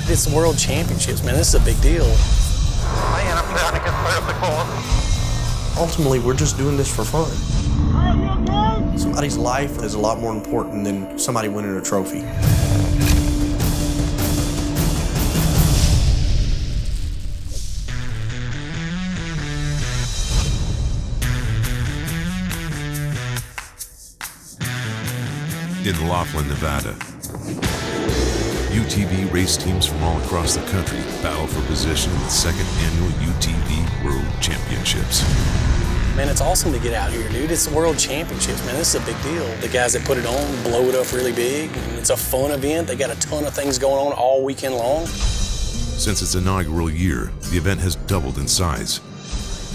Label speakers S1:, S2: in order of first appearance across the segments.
S1: It's the World Championships, man. This is a big deal.
S2: Man, I'm trying to get perfect for.
S3: Ultimately, we're just doing this for fun. Somebody's life is a lot more important than somebody winning a trophy.
S4: In Laughlin, Nevada, UTV race teams from all across the country battle for position in the second annual UTV World Championships.
S1: Man, it's awesome to get out here, dude. It's the World Championships, man. This is a big deal. The guys that put it on blow it up really big. It's a fun event. They got a ton of things going on all weekend long.
S4: Since its inaugural year, the event has doubled in size,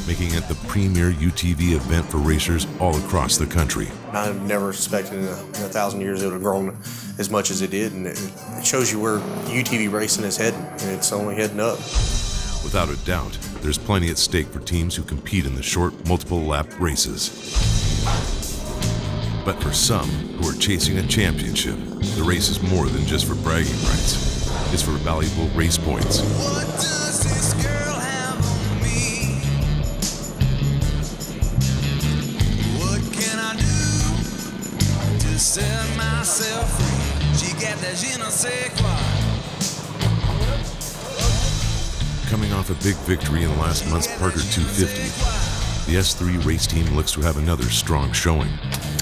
S4: making it the premier UTV event for racers all across the country.
S3: I never expected in a 1,000 years it would have grown as much as it did, and it shows you where UTV racing is heading, and it's only heading up.
S4: Without a doubt, there's plenty at stake for teams who compete in the short, multiple-lap races. But for some who are chasing a championship, the race is more than just for bragging rights. It's for valuable race points.
S5: What does this girl have on me? What can I do to set myself free? She got that je ne sais quoi.
S4: Coming off a big victory in last month's Parker 250, the S3 race team looks to have another strong showing.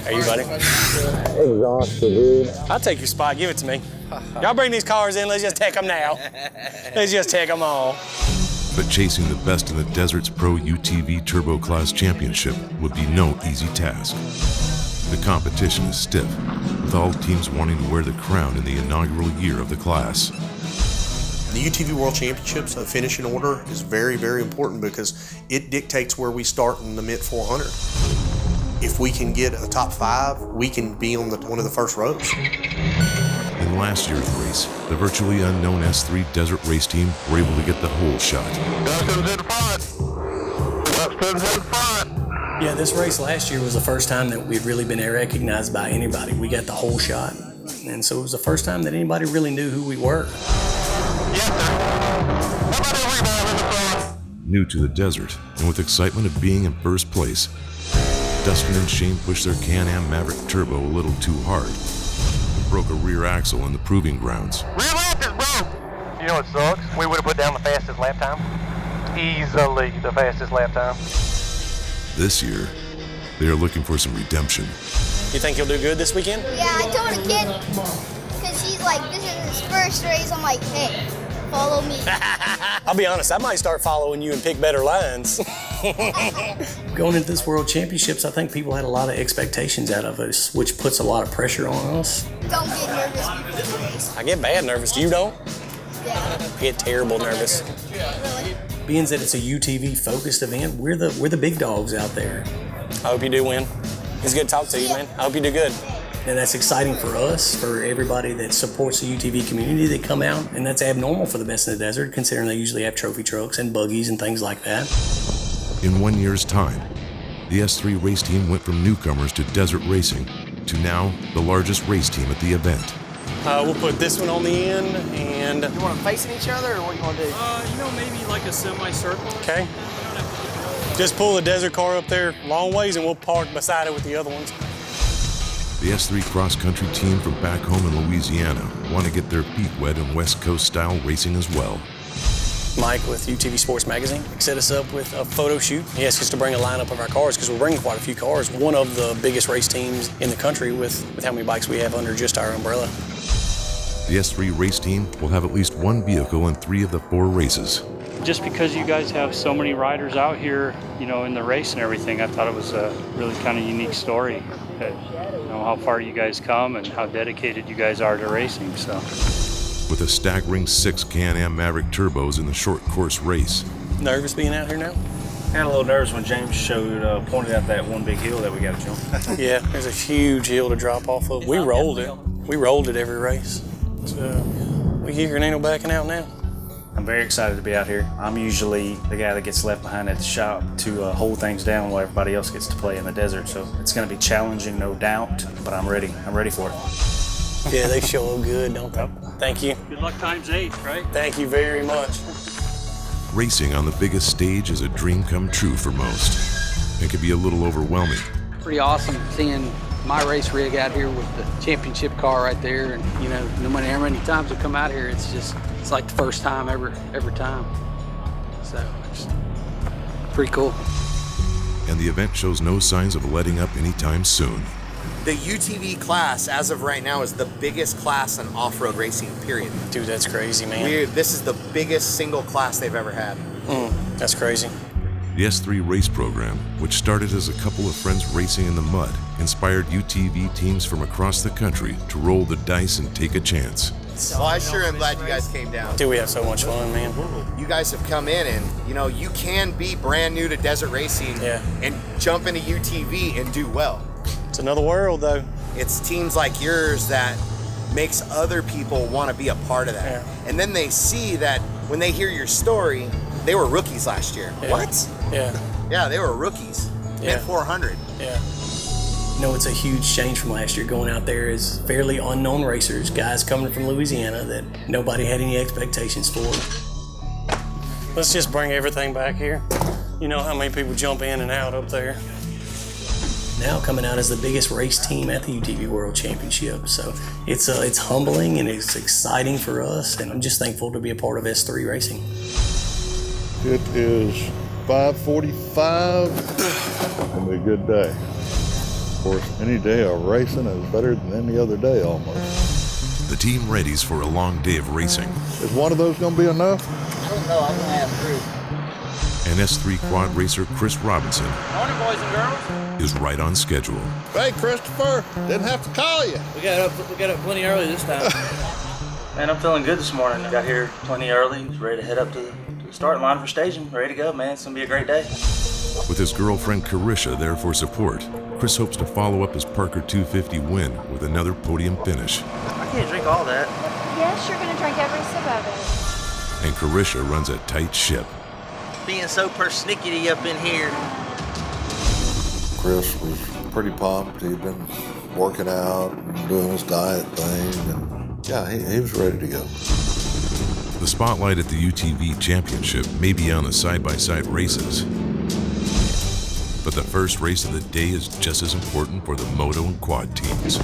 S1: Hey, you buddy?
S6: Exhausted, dude.
S1: I'll take your spot. Give it to me. Y'all bring these cars in. Let's just take them now. Let's just take them all.
S4: But chasing the best in the Desert's Pro UTV Turbo Class Championship would be no easy task. The competition is stiff, with all teams wanting to wear the crown in the inaugural year of the class.
S3: The UTV World Championships, a finishing order, is very, very important because it dictates where we start in the mid-400. If we can get a top 5, we can be on one of the first rows.
S4: In last year's race, the virtually unknown S3 Desert Race team were able to get the whole shot.
S2: Dustin's in front. Dustin's in front.
S1: Yeah, this race last year was the first time that we'd really been recognized by anybody. We got the whole shot. And so it was the first time that anybody really knew who we were.
S2: Yes, sir.
S4: New to the desert, and with excitement of being in first place, Dustin and Shane pushed their Can-Am Maverick Turbo a little too hard and broke a rear axle in the proving grounds.
S2: Rear axle broke. You know what sucks? We would have put down the fastest lap time. Easily the fastest lap time.
S4: This year, they are looking for some redemption.
S1: You think he'll do good this weekend?
S7: Yeah, I told the kid, because he's like, this is his first race. I'm like, hey, follow me.
S1: I'll be honest, I might start following you and pick better lines. Going into this World Championships, I think people had a lot of expectations out of us, which puts a lot of pressure on us.
S7: Don't get nervous before the race.
S1: I get bad nervous. You don't?
S7: Yeah.
S1: I get terrible nervous.
S7: Really?
S1: Being that it's a UTV-focused event, we're the big dogs out there. I hope you do win. It's good to talk to you, man. I hope you do good. And that's exciting for us, for everybody that supports the UTV community that come out, and that's abnormal for the best in the desert, considering they usually have trophy trucks and buggies and things like that.
S4: In 1 year's time, the S3 race team went from newcomers to desert racing to now the largest race team at the event.
S1: We'll put this one on the end, and...
S8: You want them facing each other, or what you want to do?
S9: Maybe like a semicircle.
S1: Okay. Just pull the desert car up there long ways, and we'll park beside it with the other ones.
S4: The S3 cross-country team from back home in Louisiana want to get their feet wet in West Coast-style racing as well.
S1: Mike with UTV Sports Magazine set us up with a photo shoot. He asked us to bring a lineup of our cars because we're bringing quite a few cars. One of the biggest race teams in the country with how many bikes we have under just our umbrella.
S4: The S3 race team will have at least one vehicle in 3 of the 4 races.
S9: Just because you guys have so many riders out here, in the race and everything, I thought it was a really kind of unique story. That, how far you guys come and how dedicated you guys are to racing. So,
S4: with a staggering 6 Can-Am Maverick turbos in the short course race.
S1: Nervous being out here now?
S8: Got a little nervous when James pointed out that one big hill that we got to jump.
S1: Yeah, there's a huge hill to drop off of. We rolled it. We rolled it every race. So we here and ain't no backing out now.
S8: I'm very excited to be out here. I'm usually the guy that gets left behind at the shop to hold things down while everybody else gets to play in the desert. So it's going to be challenging, no doubt, but I'm ready. I'm ready for it.
S1: Yeah, they show up good, don't they? Thank you.
S9: Good luck ×8, right?
S1: Thank you very much.
S4: Racing on the biggest stage is a dream come true for most. It can be a little overwhelming.
S10: Pretty awesome seeing my race rig out here with the championship car right there. And, you know, no matter how many times we come out here, it's like the first time every time. So it's pretty cool.
S4: And the event shows no signs of letting up anytime soon.
S11: The UTV class, as of right now, is the biggest class in off-road racing, period.
S1: Dude, that's crazy, man.
S11: This is the biggest single class they've ever had.
S1: That's crazy.
S4: The S3 race program, which started as a couple of friends racing in the mud, inspired UTV teams from across the country to roll the dice and take a chance.
S11: Well, I sure am glad you guys came down.
S1: Dude, we have so much fun, man.
S11: You guys have come in and, you know, you can be brand new to desert racing and jump into UTV and do well.
S1: It's another world, though.
S11: It's teams like yours that makes other people want to be a part of that. Yeah. And then they see that when they hear your story, they were rookies last year.
S1: Yeah.
S11: What?
S1: Yeah.
S11: Yeah, they were rookies.
S1: Yeah.
S11: Mid 400.
S1: Yeah. You know, it's a huge change from last year. Going out there as fairly unknown racers, guys coming from Louisiana that nobody had any expectations for. Let's just bring everything back here. You know how many people jump in and out up there. Now coming out as the biggest race team at the UTV World Championship. So it's humbling and it's exciting for us, and I'm just thankful to be a part of S3 racing.
S6: It is 5:45. It'll be a good day. Of course, any day of racing is better than any other day almost.
S4: The team readies for a long day of racing.
S6: Is one of those going to be enough?
S10: I don't know. I'm going to have 3.
S4: And S3 quad racer Chris Robinson
S10: Morning, boys and girls.
S4: is right on schedule.
S6: Hey, Christopher, didn't have to call you.
S12: We got up plenty early this time. Man, I'm feeling good this morning. I got here plenty early, ready to head up to the starting line for staging. Ready to go, man. It's going to be a great day.
S4: With his girlfriend Karisha there for support, Chris hopes to follow up his Parker 250 win with another podium finish.
S12: I can't drink all that.
S13: Yes, you're going to drink every sip of it.
S4: And Karisha runs a tight ship.
S12: Being so persnickety up in here.
S14: Chris was pretty pumped. He'd been working out and doing his diet thing, and yeah, he was ready to go.
S4: The spotlight at the UTV Championship may be on the side-by-side races, but the first race of the day is just as important for the moto and quad teams.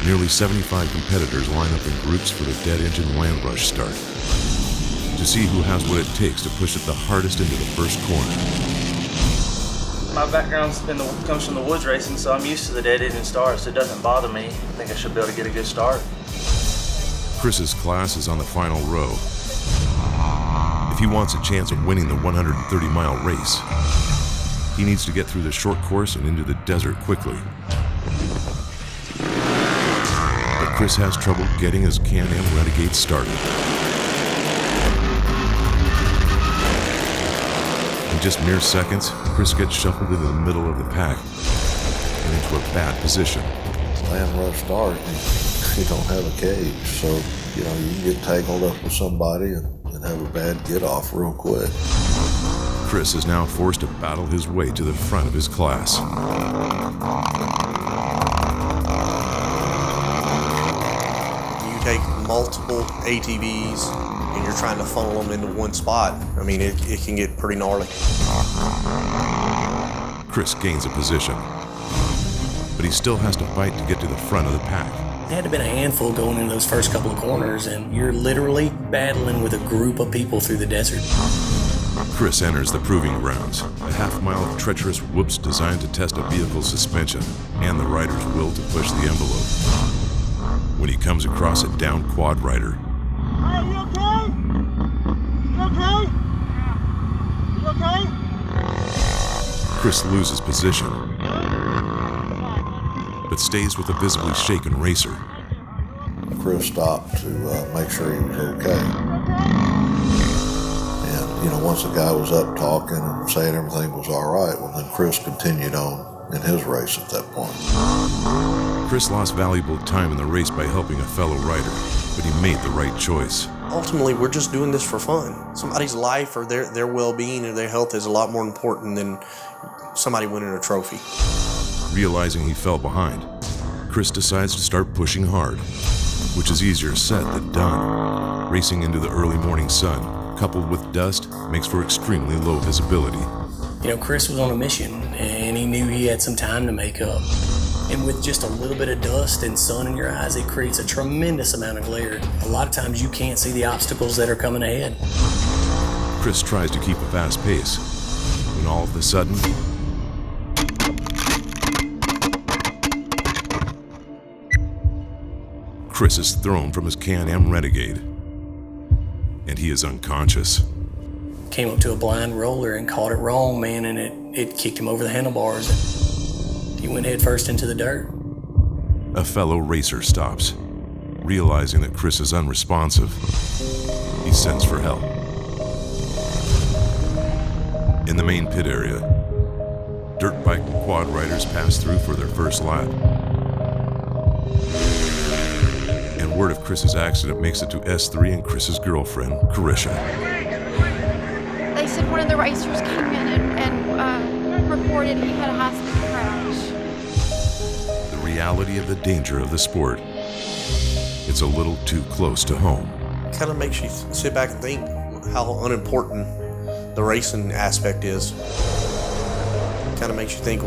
S4: Nearly 75 competitors line up in groups for the dead engine land rush start to see who has what it takes to push it the hardest into the first corner.
S12: My background comes from the woods racing, so I'm used to the dead engine start, so it doesn't bother me. I think I should be able to get a good start.
S4: Chris's class is on the final row. If he wants a chance of winning the 130-mile race, he needs to get through the short course and into the desert quickly. But Chris has trouble getting his Can-Am Renegade started. In just mere seconds, Chris gets shuffled into the middle of the pack and into a bad position.
S14: Land rush start, you don't have a cage, so you know you can get tangled up with somebody and have a bad get off real quick.
S4: Chris is now forced to battle his way to the front of his class.
S3: You take multiple ATVs and you're trying to funnel them into one spot. I mean, it can get pretty gnarly.
S4: Chris gains a position, but he still has to fight to get to the front of the pack.
S1: It had to been a handful going into those first couple of corners, and you're literally battling with a group of people through the desert.
S4: Chris enters the proving grounds, a half-mile of treacherous whoops designed to test a vehicle's suspension and the rider's will to push the envelope. When he comes across a downed quad rider,
S15: Hey, you okay? You okay? You okay?
S4: Chris loses position, but stays with a visibly shaken racer.
S14: Chris stopped to make sure he was okay. And, you know, once the guy was up talking and saying everything was all right, well, then Chris continued on in his race at that point.
S4: Chris lost valuable time in the race by helping a fellow rider, but he made the right choice.
S3: Ultimately, we're just doing this for fun. Somebody's life or their well-being or their health is a lot more important than somebody winning a trophy.
S4: Realizing he fell behind, Chris decides to start pushing hard, which is easier said than done. Racing into the early morning sun, coupled with dust, makes for extremely low visibility.
S1: You know, Chris was on a mission, and he knew he had some time to make up. And with just a little bit of dust and sun in your eyes, it creates a tremendous amount of glare. A lot of times you can't see the obstacles that are coming ahead.
S4: Chris tries to keep a fast pace, when all of a sudden, Chris is thrown from his Can-Am Renegade, and he is unconscious.
S1: Came up to a blind roller and caught it wrong, man, and it kicked him over the handlebars. He went head first into the dirt.
S4: A fellow racer stops. Realizing that Chris is unresponsive, he sends for help. In the main pit area, dirt bike and quad riders pass through for their first lap. And word of Chris's accident makes it to S3 and Chris's girlfriend, Karisha.
S13: They said one of the racers came in and reported he had a high-speed crash.
S4: The reality of the danger of the sport, it's a little too close to home.
S3: Kind of makes you sit back and think how unimportant the racing aspect is. Kind of makes you think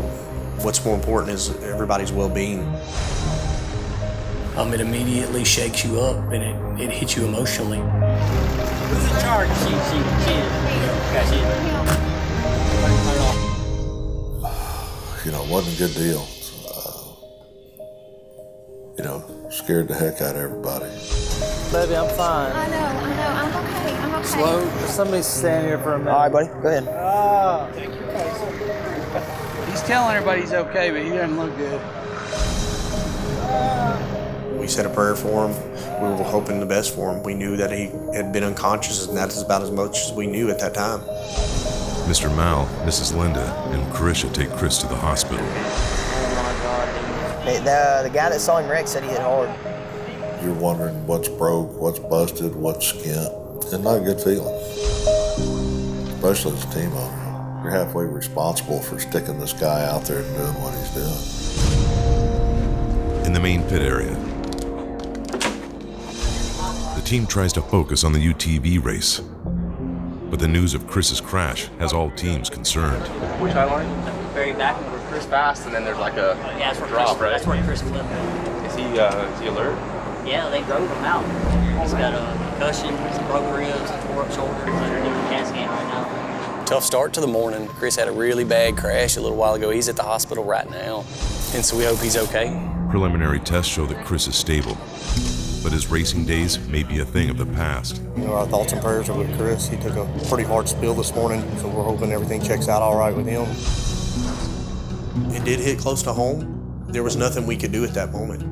S3: what's more important is everybody's well-being.
S1: It immediately shakes you up, and it hits you emotionally.
S16: Who's in charge? She
S14: You know, it wasn't a good deal. You know, scared the heck out of everybody.
S16: Baby, I'm fine.
S13: I know, I'm okay, I'm okay.
S16: Slow. Somebody stand here for a minute.
S12: All right, buddy, go ahead.
S10: He's telling everybody he's okay, but he doesn't look good.
S3: We said a prayer for him. We were hoping the best for him. We knew that he had been unconscious, and that's about as much as we knew at that time.
S4: Mr. Mal, Mrs. Linda, and Karisha take Chris to the hospital.
S12: The guy that saw him wreck said he hit hard.
S14: You're wondering what's broke, what's busted, what's skint. It's not a good feeling, especially as a team owner. You're halfway responsible for sticking this guy out there and doing what he's doing.
S4: In the main pit area, the team tries to focus on the UTV race, but the news of Chris's crash has all teams concerned.
S12: Which highline?
S16: Very back where
S12: Chris fast, and then there's like a drop, right?
S16: That's where Chris flipped.
S12: Is he alert?
S16: Yeah, they drove him out. He's got a concussion, some broken ribs, tore up shoulders, underneath the CAT scan right now.
S1: Tough start to the morning. Chris had a really bad crash a little while ago. He's at the hospital right now, and so we hope he's okay.
S4: Preliminary tests show that Chris is stable, but his racing days may be a thing of the past.
S3: You know, our thoughts and prayers are with Chris. He took a pretty hard spill this morning, so we're hoping everything checks out all right with him. It did hit close to home. There was nothing we could do at that moment.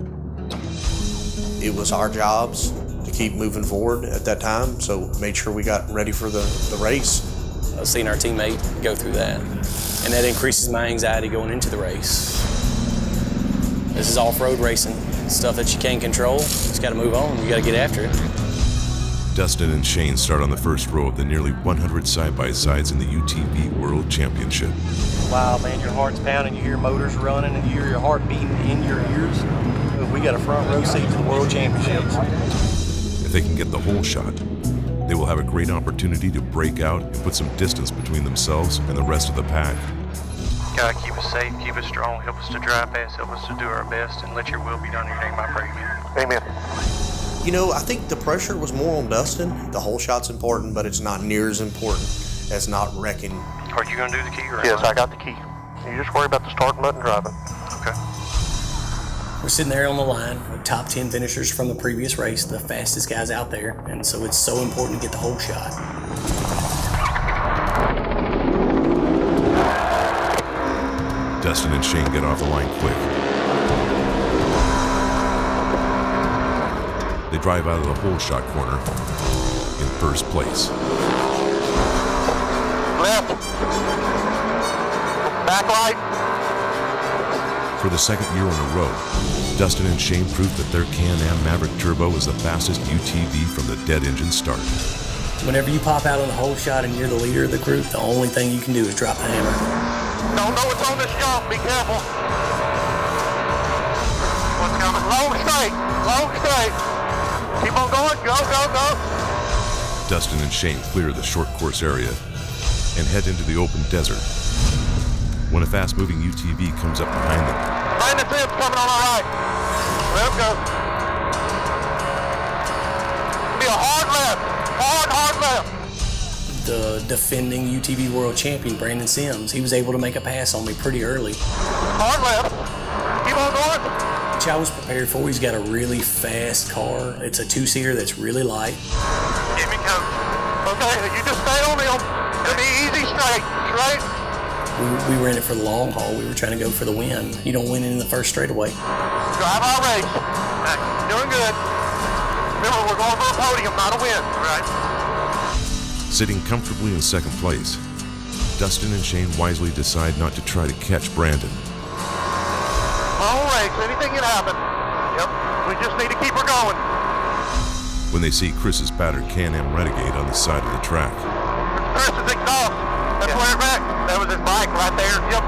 S3: It was our jobs to keep moving forward at that time, so made sure we got ready for the race.
S1: Seeing our teammate go through that, and that increases my anxiety going into the race. This is off-road racing, stuff that you can't control. You just got to move on. You got to get after it.
S4: Dustin and Shane start on the first row of the nearly 100 side-by-sides in the UTV World Championship.
S2: Wow, man, your heart's pounding, you hear motors running, and you hear your heart beating in your ears. We got a front row seat to the World Championships.
S4: If they can get the whole shot, they will have a great opportunity to break out and put some distance between themselves and the rest of the pack.
S2: God, keep us safe, keep us strong, help us to drive fast, help us to do our best, and let your will be done in your name, I pray, amen. Amen.
S3: You know, I think the pressure was more on Dustin. The whole shot's important, but it's not near as important as not wrecking.
S2: Are you going to do the key? Or yes, I got the key. You just worry about the start button driving. Okay.
S1: We're sitting there on the line with top 10 finishers from the previous race, the fastest guys out there, and so it's so important to get the whole shot.
S4: Dustin and Shane get off the line quick. They drive out of the whole shot corner in first place.
S2: Left. Backlight.
S4: For the second year in a row, Dustin and Shane proved that their Can-Am Maverick Turbo is the fastest UTV from the dead engine start.
S1: Whenever you pop out on the whole shot and you're the leader of the group, the only thing you can do is drop the hammer.
S2: Don't know what's on this shot. Be careful. What's
S15: Long straight. Long straight. Keep on going. Go, go, go.
S4: Dustin and Shane clear the short course area and head into the open desert when a fast-moving UTV comes up behind them.
S15: Brandon Sims coming on our right. Let him go. Be a hard left. Hard left.
S1: The defending UTV world champion, Brandon Sims, he was able to make a pass on me pretty early.
S15: Hard left. Keep on going.
S1: Which I was prepared for. He's got a really fast car. It's a two-seater that's really light.
S15: Give me coach. Okay, you just stay on him. It'll be easy, straight.
S1: We were in it for the long haul. We were trying to go for the win. You don't win it in the first straightaway.
S15: Drive our race. Doing good. Remember, we're going for a podium, not a win, right?
S4: Sitting comfortably in second place, Dustin and Shane wisely decide not to try to catch Brandon.
S15: Long race, anything can happen. Yep, we just need to keep her going.
S4: When they see Chris's battered Can-Am Renegade on the side of the track.
S15: Chris's exhaust. That's where it wrecked. That was his bike right there. Yep.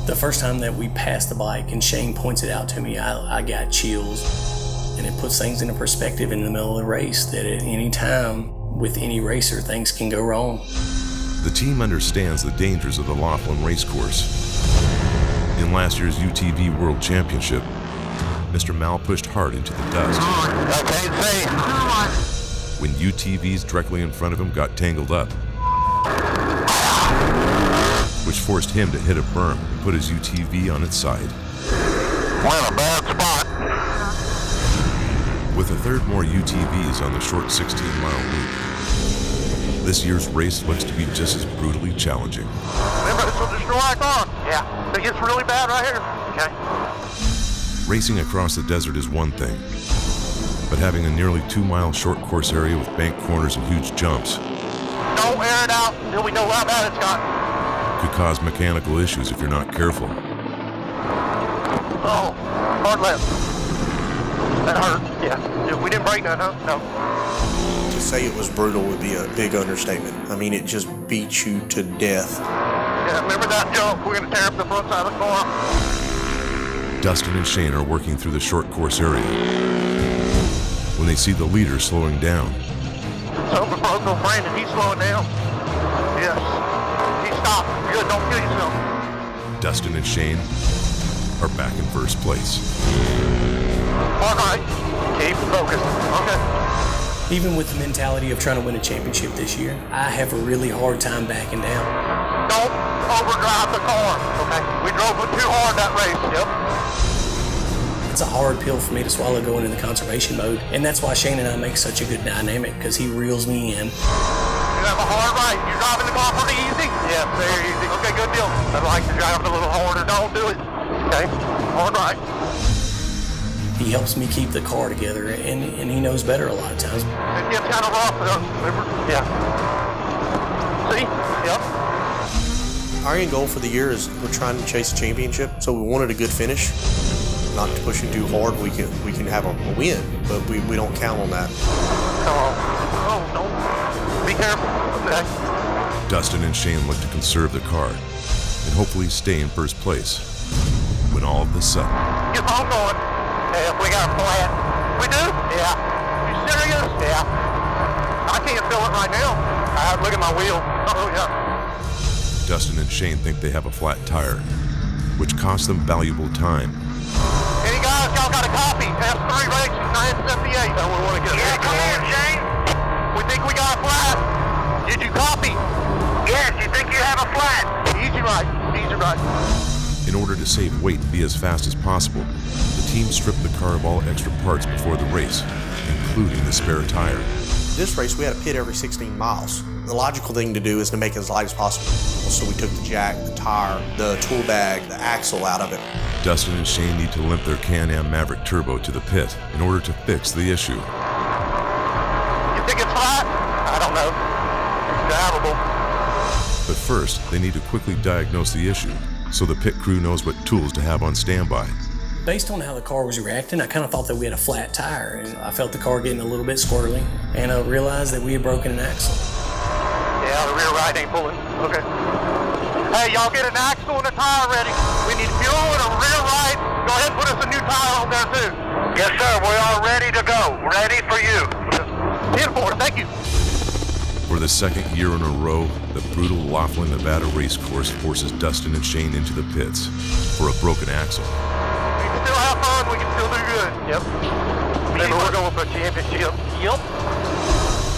S1: The first time that we passed the bike and Shane points it out to me, I got chills. And it puts things into perspective in the middle of the race that at any time with any racer, things can go wrong.
S4: The team understands the dangers of the Laughlin racecourse. In last year's UTV World Championship, Mr. Mal pushed hard into the dust. When UTVs directly in front of him got tangled up, which forced him to hit a berm and put his UTV on its side.
S15: Well, a bad spot.
S4: With a third more UTVs on the short 16-mile loop, this year's race looks to be just as brutally challenging.
S15: Remember, this will destroy our car. Yeah, it gets really bad right here. Okay.
S4: Racing across the desert is one thing, but having a nearly 2-mile short course area with bank corners and huge jumps
S15: Don't air it out until we know how bad it's got.
S4: could cause mechanical issues if you're not careful.
S15: Oh, hard left. That hurt. Yeah. We didn't break that, huh? No.
S3: To say it was brutal would be a big understatement. I mean, it just beat you to death.
S15: Yeah, remember that jump? We're going to tear up the front side of the car.
S4: Dustin and Shane are working through the short course area when they see the leader slowing down.
S15: Something broke on Brandon. He's slowing down. Yes. He stopped. Good. Don't kill yourself.
S4: Dustin and Shane are back in first place.
S15: All right. Keep focused. Okay.
S1: Even with the mentality of trying to win a championship this year, I have a really hard time backing down.
S15: Don't overdrive the car. Okay. We drove it too hard that race. Yep.
S1: It's a hard pill for me to swallow going into conservation mode, and that's why Shane and I make such a good dynamic, because he reels me in.
S15: You have a hard right. You're driving the car pretty easy? Yeah, very easy. Okay, good deal. I'd like to drive it a little harder. Don't do it. Okay, hard right.
S1: He helps me keep the car together, and he knows better a lot of times.
S15: It gets kind of rough, remember? Yeah. See? Yep.
S3: Our end goal for the year is we're trying to chase a championship, so we wanted a good finish. Not to push it too hard, we can have a win, but we don't count on that.
S15: Oh, no. Be careful. Okay.
S4: Dustin and Shane look to conserve the car and hopefully stay in first place when all of a sudden...
S15: Get on going. Yeah, we got a flat. We do? Yeah. You serious? Yeah. I can't feel it right now. Look at my wheel. Oh, yeah.
S4: Dustin and Shane think they have a flat tire, which costs them valuable time.
S15: Any guys, y'all got a copy? F3 Racing 978. We want to get yeah, come here, Shane. We think we got a flat. Did you copy? Yes, you think you have a flat. Easy right. Easy right.
S4: In order to save weight and be as fast as possible, the team stripped the car of all extra parts before the race, including the spare tire.
S3: This race, we had to pit every 16 miles. The logical thing to do is to make it as light as possible. So we took the jack, the tire, the tool bag, the axle out of it.
S4: Dustin and Shane need to limp their Can-Am Maverick Turbo to the pit in order to fix the issue.
S15: You think it's flat? I don't know. It's drivable.
S4: But first, they need to quickly diagnose the issue so the pit crew knows what tools to have on standby.
S1: Based on how the car was reacting, I kind of thought that we had a flat tire, and I felt the car getting a little bit squirrely, and I realized that we had broken an axle.
S15: Yeah, the rear right ain't pulling. Okay. Hey, y'all get an axle and a tire ready. We need fuel and a rear right Go ahead and put us a new tire on there too. Yes, sir. We are ready to go. Ready for you. 10-4. Thank you.
S4: For the second year in a row, the brutal Laughlin, Nevada race course forces Dustin and Shane into the pits for a broken axle.
S15: We can still have fun. We can still do good. Yep. Remember, we're going for a championship. Yep.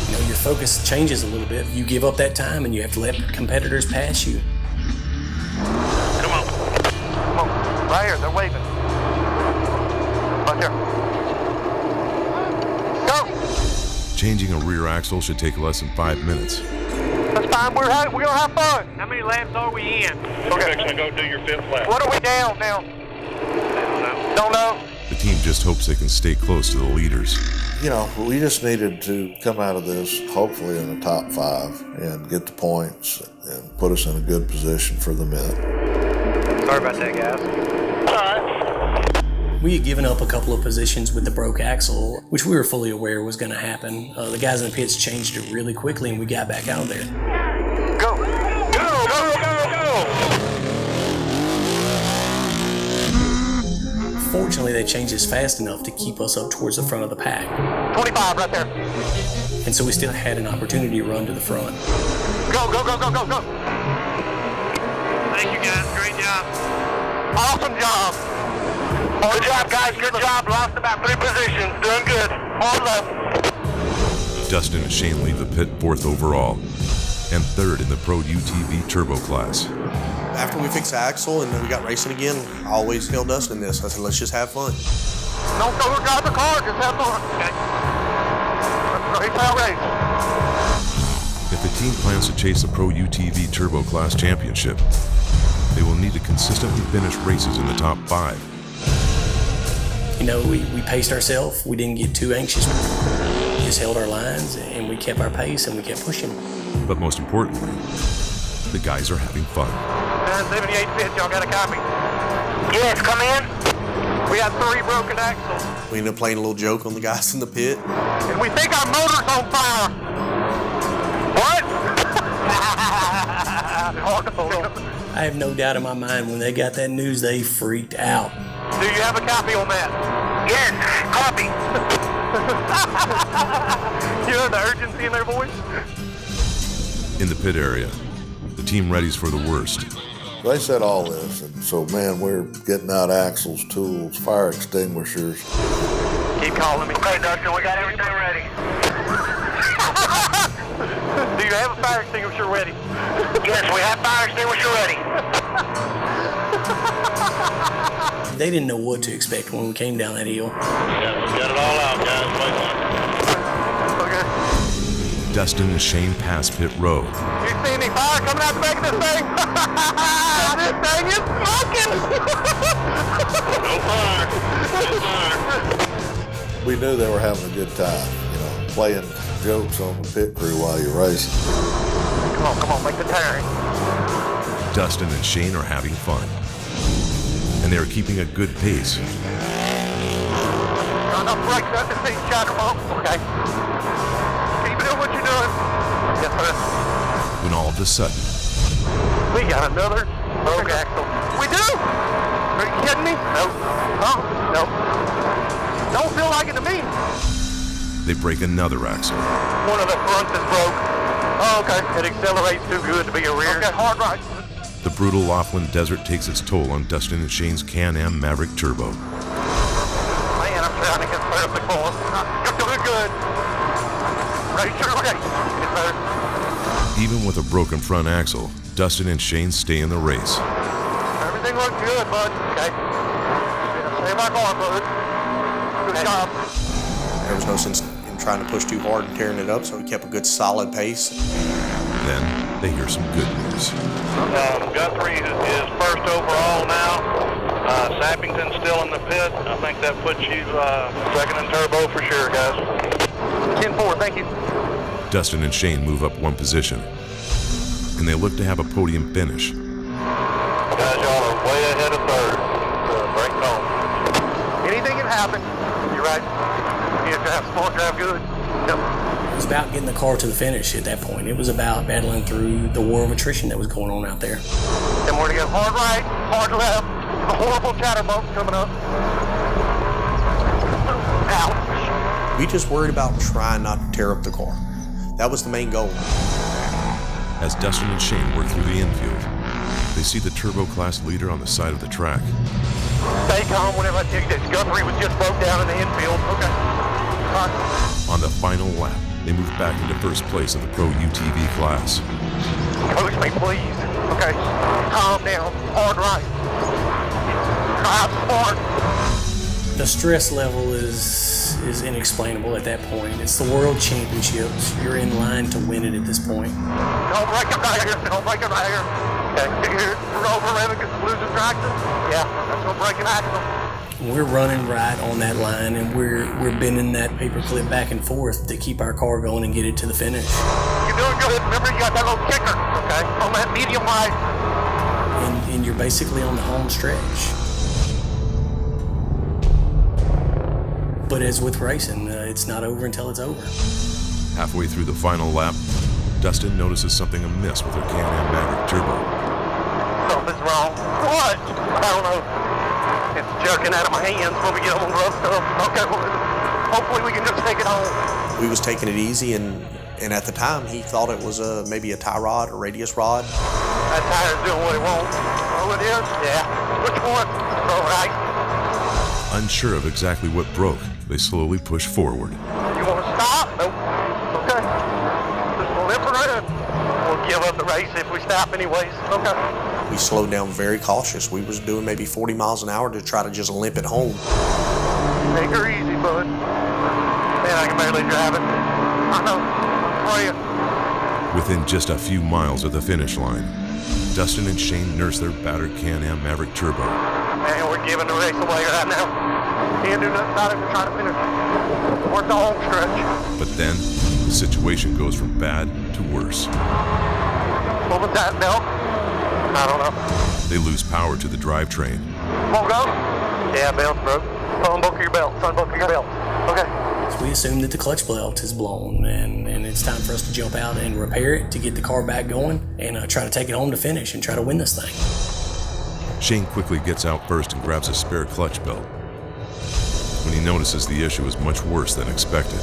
S1: You know, your focus changes a little bit. You give up that time and you have to let competitors pass you.
S15: Come on. Come on. Right here. They're waving. Right here. Go.
S4: Changing a rear axle should take less than 5 minutes.
S15: That's fine. We're going to have fun. How many laps are we in? Okay.
S17: Fixing to go do your 5th lap.
S15: What are we down now? Don't know.
S4: The team just hopes they can stay close to the leaders.
S14: You know, we just needed to come out of this hopefully in the top 5 and get the points and put us in a good position for the mid.
S12: Sorry about that, guys.
S15: All right.
S1: We had given up a couple of positions with the broke axle, which we were fully aware was going to happen. The guys in the pits changed it really quickly and we got back out of there.
S15: Go. Go, go, go, go.
S1: Fortunately, they changed this fast enough to keep us up towards the front of the pack.
S15: 25 right there.
S1: And so we still had an opportunity to run to the front.
S15: Go, go, go, go, go, go. Thank you, guys. Great job. Awesome job. Good job, guys. Good job. Lost about 3 positions. Doing good. All left.
S4: Dustin and Shane leave the pit 4th overall and 3rd in the Pro UTV Turbo class.
S3: After we fixed the axle and we got racing again, I always tell Dustin this. I said, let's just have fun.
S15: Don't go drive the car. Just have fun. Okay. Let's race our race.
S4: If the team plans to chase the Pro UTV Turbo class championship, they will need to consistently finish races in the top 5.
S1: You know, we paced ourselves. We didn't get too anxious. We just held our lines and we kept our pace and we kept pushing.
S4: But most importantly, the guys are having fun.
S15: 978 pits, y'all got a copy? Yes, come in. We had 3 broken axles.
S3: We ended up playing a little joke on the guys in the pit.
S15: And we think our motor's on fire. What? Hard to hold on.
S1: I have no doubt in my mind when they got that news, they freaked out.
S15: Do you have a copy on that? Yes, copy. You heard the urgency in their voice?
S4: In the pit area, the team readies for the worst.
S14: They said all this, and so, man, we're getting out axles, tools, fire extinguishers.
S15: Keep calling me. Okay, Dustin, we got everything ready. Do you have a fire extinguisher ready? Yes, we have fire extinguisher ready.
S1: They didn't know what to expect when we came down that hill.
S17: Yeah, we got it all out, guys.
S15: Okay.
S4: Dustin and Shane pass pit road.
S15: You see any fire coming out the back of this thing? This thing is smoking!
S17: No fire. No fire.
S14: We knew they were having a good time, you know, playing jokes on the pit crew while you're racing.
S15: Come on, make the turn.
S4: Dustin and Shane are having fun, and they are keeping a good pace.
S15: Got enough brakes up to see, Chuck, come on. Okay. Keep doing what you're doing. Yes, sir.
S4: When all of a sudden,
S15: We got another broke axle. We do? Are you kidding me? No. Oh, no. Don't feel like it to me.
S4: they break another axle.
S15: One of the fronts is broke. Oh, okay. It accelerates too good to be a rear. Okay, hard right.
S4: The brutal Laughlin Desert takes its toll on Dustin and Shane's Can-Am Maverick Turbo.
S15: Man, I'm trying to get perfectly full. You're doing good. Ready to race. Yes, sir.
S4: Even with a broken front axle, Dustin and Shane stay in the race.
S15: Everything looks good, bud. Okay. Save our car, bud. Good job.
S3: There was no sense in trying to push too hard and tearing it up, so we kept a good solid pace.
S4: Then they hear some good news.
S17: Guthrie is first overall now. Sappington's still in the pit. I think that puts you second in turbo for sure, guys.
S15: 10-4, thank you.
S4: Dustin and Shane move up one position, and they look to have a podium finish.
S17: Guys, y'all are way ahead of third. Break home.
S15: Anything can happen. You're right. You have to have smart, drive good. Yep.
S1: It was about getting the car to the finish at that point. It was about battling through the war of attrition that was going on out there.
S15: And we're to go hard right, hard left, There's a horrible chatterbox coming up. Ouch.
S3: We just worried about trying not to tear up the car. That was the main goal.
S4: As Dustin and Shane work through the infield, they see the Turbo Class leader on the side of the track.
S15: Stay calm whenever I tell you this. Guthrie was just broke down in the infield. Okay.
S4: On the final lap, they move back into first place in the Pro UTV class.
S15: Coach me, please. Okay. Calm down. Hard right. Drive hard.
S1: The stress level is inexplainable at that point. It's the World Championships. You're in line to win it at this point.
S15: Don't break it right here. Don't break it right here. Okay. Here, we're over Maverick losing traction. Yeah, that's gonna break an axle.
S1: We're running right on that line, and we're bending that paperclip back and forth to keep our car going and get it to the finish.
S15: You're doing good. Remember, you got that little kicker, okay? On that medium wide.
S1: And you're basically on the home stretch. But as with racing, it's not over until it's over.
S4: Halfway through the final lap, Dustin notices something amiss with her Can-Am Maverick Turbo.
S15: Something's wrong. What? I don't know. It's jerking out of my hands when we get on the rough stuff. Okay, well, hopefully we can just take it home.
S3: We was taking it easy, and at the time he thought it was maybe a tie rod or radius rod.
S15: That tire's doing what it wants. Oh, it is? Yeah. Which one? All right.
S4: Unsure of exactly what broke, they slowly push forward.
S15: You want to stop? Nope. Okay. Just limp around. We'll give up the race if we stop anyways. Okay.
S3: We slowed down very cautious. We was doing maybe 40 miles an hour to try to just limp it home.
S15: Take her easy, bud. Man, I can barely drive it. I know. I'm praying.
S4: Within just a few miles of the finish line, Dustin and Shane nurse their battered Can-Am Maverick Turbo.
S15: Man, we're giving the race away right now. Can't do nothing about it. We're trying to finish. We're at the home stretch.
S4: But then, the situation goes from bad to worse.
S15: What was that, Bill? I don't know.
S4: They lose power to the drivetrain.
S15: Won't go? Yeah, belt's broke. Unbuckle your belt. Unbuckle your belt. Okay.
S1: So we assume that the clutch belt is blown, and it's time for us to jump out and repair it to get the car back going and try to take it home to finish and try to win this thing.
S4: Shane quickly gets out first and grabs a spare clutch belt. When he notices the issue is much worse than expected.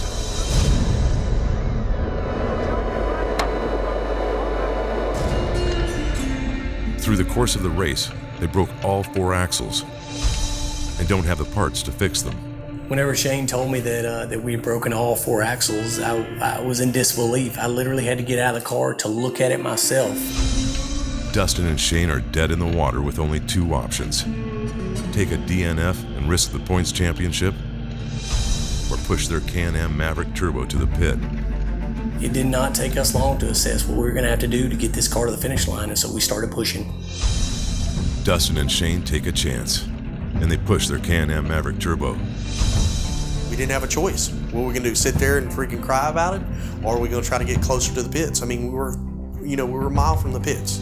S4: Through the course of the race, they broke all 4 axles and don't have the parts to fix them.
S1: Whenever Shane told me that we had broken all 4 axles, I was in disbelief. I literally had to get out of the car to look at it myself.
S4: Dustin and Shane are dead in the water with only 2 options. Take a DNF and risk the points championship, or push their Can-Am Maverick Turbo to the pit.
S1: It did not take us long to assess what we were going to have to do to get this car to the finish line, and so we started pushing.
S4: Dustin and Shane take a chance, and they push their Can-Am Maverick Turbo.
S3: We didn't have a choice. What were we going to do, sit there and freaking cry about it? Or are we going to try to get closer to the pits? I mean, we were a mile from the pits.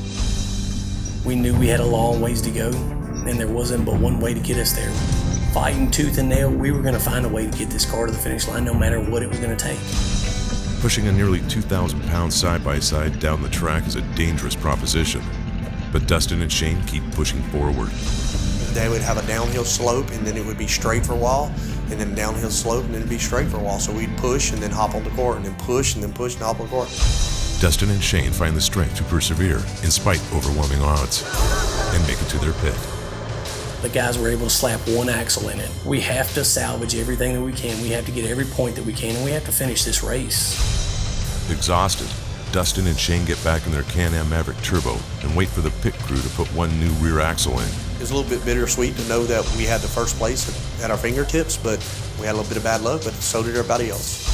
S1: We knew we had a long ways to go, and there wasn't but one way to get us there. Fighting tooth and nail, we were going to find a way to get this car to the finish line no matter what it was going to take.
S4: Pushing a nearly 2,000-pound side-by-side down the track is a dangerous proposition, but Dustin and Shane keep pushing forward.
S3: They would have a downhill slope, and then it would be straight for a while, and then a downhill slope, and then it'd be straight for a while. So we'd push and then hop on the car, and then push and then push and hop on the car.
S4: Dustin and Shane find the strength to persevere in spite of overwhelming odds and make it to their pit.
S1: The guys were able to slap 1 axle in it. We have to salvage everything that we can. We have to get every point that we can, and we have to finish this race.
S4: Exhausted, Dustin and Shane get back in their Can-Am Maverick Turbo and wait for the pit crew to put 1 new rear axle in.
S3: It was a little bit bittersweet to know that we had the first place at our fingertips, but we had a little bit of bad luck, but so did everybody else.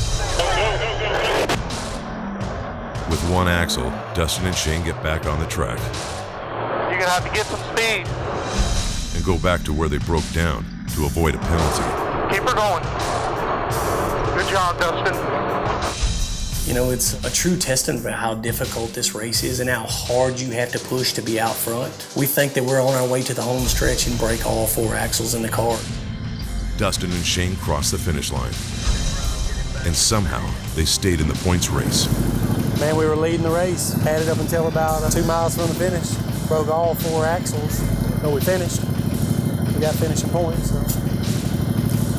S4: With 1 axle, Dustin and Shane get back on the track.
S15: You're gonna have to get some speed.
S4: And go back to where they broke down to avoid a penalty.
S15: Keep her going. Good job, Dustin.
S1: You know, it's a true testament of how difficult this race is and how hard you have to push to be out front. We think that we're on our way to the home stretch and break all 4 axles in the car.
S4: Dustin and Shane cross the finish line. And somehow, they stayed in the points race.
S2: Man, we were leading the race. Had it up until about 2 miles from the finish. Broke all 4 axles, but we finished.
S1: We got finishing points. So.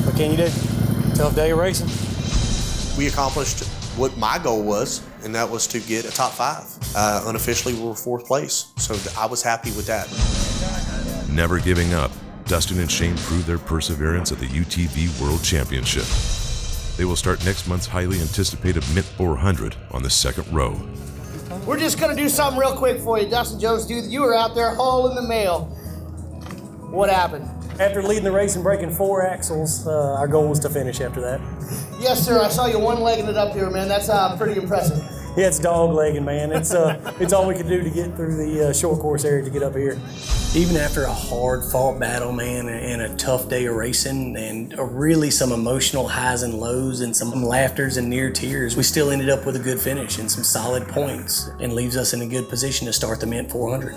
S1: What can you do? Tough day of racing.
S3: We accomplished what my goal was, and that was to get a top 5. Unofficially, we were 4th place, so I was happy with that.
S4: Never giving up, Dustin and Shane proved their perseverance at the UTV World Championship. They will start next month's highly anticipated Mint 400 on the 2nd row.
S18: We're just going to do something real quick for you. Dustin Jones, dude, you were out there hauling the mail. What happened?
S1: After leading the race and breaking 4 axles, our goal was to finish after that.
S18: Yes, sir. I saw you one-legging it up here, man. That's pretty impressive.
S1: Yeah, it's dog-legging, man. It's all we could do to get through the short course area to get up here. Even after a hard-fought battle, man, and a tough day of racing, and really some emotional highs and lows and some laughters and near tears, we still ended up with a good finish and some solid points, and leaves us in a good position to start the Mint 400.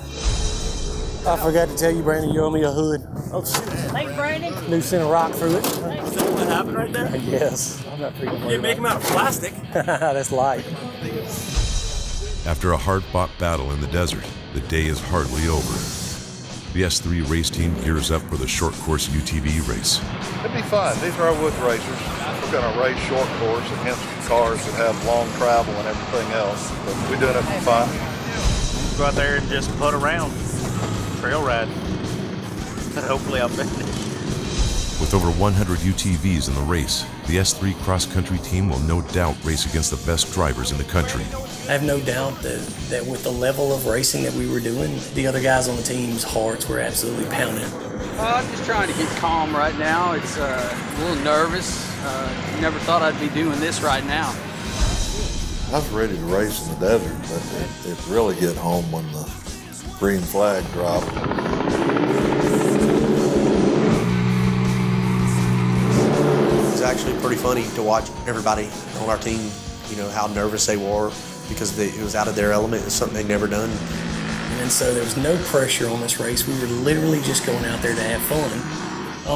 S1: I forgot to tell you, Brandon, you owe me a hood. Oh, shit.
S16: Thanks, Brandon.
S1: Loose center rock through it.
S16: Is that what happened right there?
S1: Yes. I'm not freaking
S16: You make them out of plastic.
S1: That's light.
S4: After a hard-fought battle in the desert, the day is hardly over. The S3 race team gears up for the short course UTV race.
S6: It'd be fun. These are our wood racers. We're going to race short course against cars that have long travel and everything else. But we're doing it for fun.
S12: Go out there and just put around. Trail ride. Hopefully I'll finish.
S4: With over 100 UTVs in the race, the S3 cross-country team will no doubt race against the best drivers in the country.
S1: I have no doubt that with the level of racing that we were doing, the other guys on the team's hearts were absolutely pounding.
S10: I'm just trying to get calm right now. It's a little nervous. Never thought I'd be doing this right now.
S14: I was ready to race in the desert, but it really hit home when the green flag dropped.
S3: It was actually pretty funny to watch everybody on our team, how nervous they were because it was out of their element. It's something they'd never done.
S1: And so there was no pressure on this race. We were literally just going out there to have fun.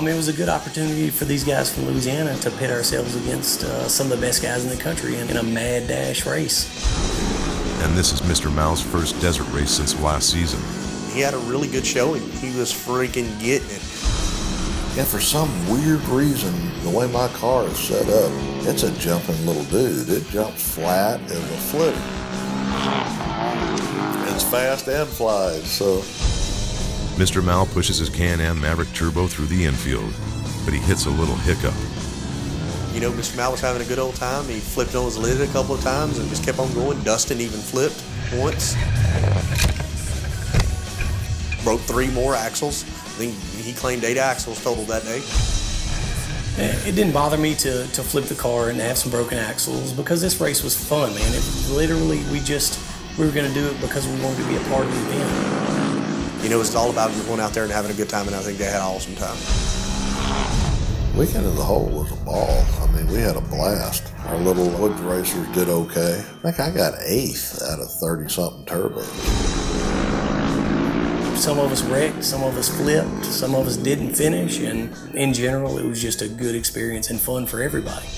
S1: It was a good opportunity for these guys from Louisiana to pit ourselves against some of the best guys in the country in a mad dash race.
S4: And this is Mr. Mao's first desert race since last season.
S3: He had a really good showing. He was freaking getting it.
S14: And for some weird reason, the way my car is set up, it's a jumping little dude. It jumps flat as a flitter. It's fast and flies, so.
S4: Mr. Mao pushes his Can-Am Maverick Turbo through the infield, but he hits a little hiccup.
S3: Mr. Mao was having a good old time. He flipped on his lid a couple of times and just kept on going. Dustin even flipped once. Broke 3 more axles. I think he claimed 8 axles total that day.
S1: It didn't bother me to flip the car and have some broken axles because this race was fun, man. It literally, we were going to do it because we wanted to be a part of the event.
S3: It's all about going out there and having a good time, and I think they had an awesome time.
S14: Weekend as a whole was a ball. We had a blast. Our little woods racers did okay. I think I got 8th out of 30-something turbos.
S1: Some of us wrecked, some of us flipped, some of us didn't finish, and in general, it was just a good experience and fun for everybody.